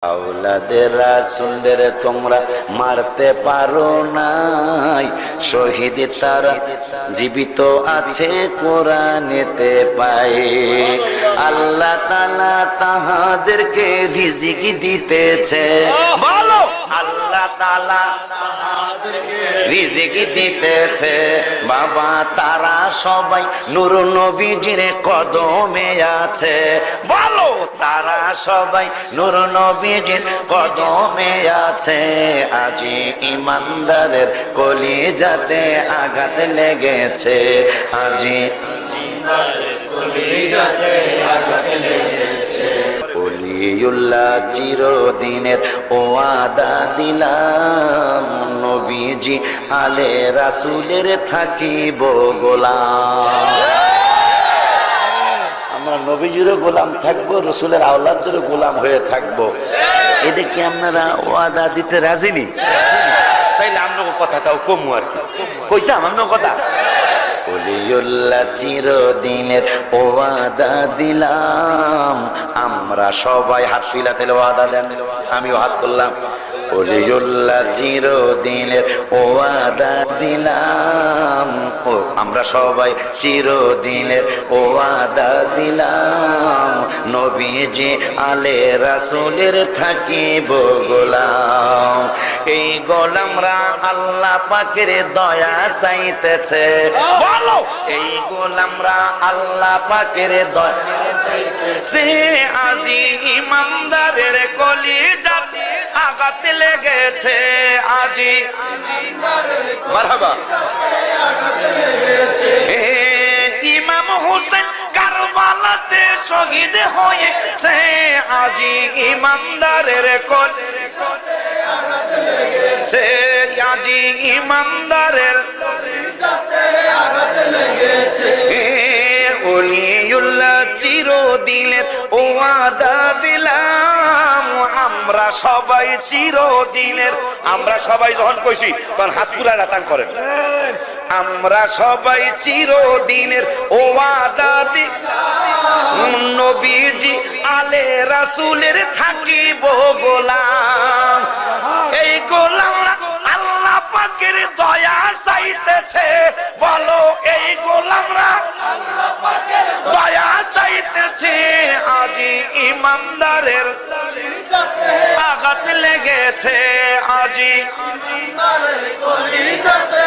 আওলাদের রাসূলদের তোমরা মারতে পারো নাই, শহীদ তারা জীবিত আছে কোরআনেতে পাই। আল্লাহ তাআলা তাহাদেরকে রিজিক দিতেছে, বলো আল্লাহ তাআলা রিজিক দিতেছে। বাবা তারা সবাই নূর নবীজির কদমে আছে, বলো তারা সবাই নূর নবীজির কদমে আছে। আজি ইমানদারের কলিজাতে আঘাত লেগেছে, আজি কলিজাতে আঘাত লেগেছে। ওলিউল্লাহ চিরদিনের ওয়াদা দিলাম, নবীজি আলে রাসূলের থাকিব গোলাম। আমরা নবীজিরও গোলাম থাকবো, রসুলের আওলাদেরও গোলাম হয়ে থাকবো। এদেরকে আপনারা ওয়াদা দিতে রাজি নি? তাইলে আপনার কথাটাও কমু আর কি কইতাম আপনার কথা। ওলিউল্লাহ চিরদিনের ওয়াদা দিলাম, আমরা সবাই হাত ফিলাতে ওয়াদা দেন, আমিও হাত তুললাম। ওলিউল্লাহ চিরদিনের ওয়াদা দিলাম, ও আমরা সবাই চিরদিনের ওয়াদা দিলাম, নবীজি আলে রাসূলের থাকিব গোলাম। এই গোলামরা আল্লাহ পাকের দয়া চাইতেছে, বলো এই গোলামরা আল্লাহ পাকের দয়া চাইতেছে। আজি ইমানদারের কলিজাতে আঘাত লেগেছে, আজি মারহাবা ইমাম হোসেন কারবালাতে শহীদ হয়েছে, আজি ইমানদারের কলিজাতে আঘাত লেগেছে, আজি ইমানদারের কলিজাতে আঘাত লেগেছে। ওলিউল্লাহ চিরদিনের ওয়াদা দিলাম, আমরা সবাই চিরদিনের, আমরা সবাই যখন কইছি তখন হাত পুরা রাতান করেন, আমরা সবাই চিরদিনের ওয়াদা দিলাম, নবীজি আলে রাসূলের থাকিব গোলাম। এই গোলামরা আল্লাহ পাকের দয়া চাইতেছে, বলো এই গোলামরা আল্লাহ পাকের দয়া চাইতেছে। আজি ইমানদারের আঘাত লেগেছে, আজি ইমানদারের কলিজাতে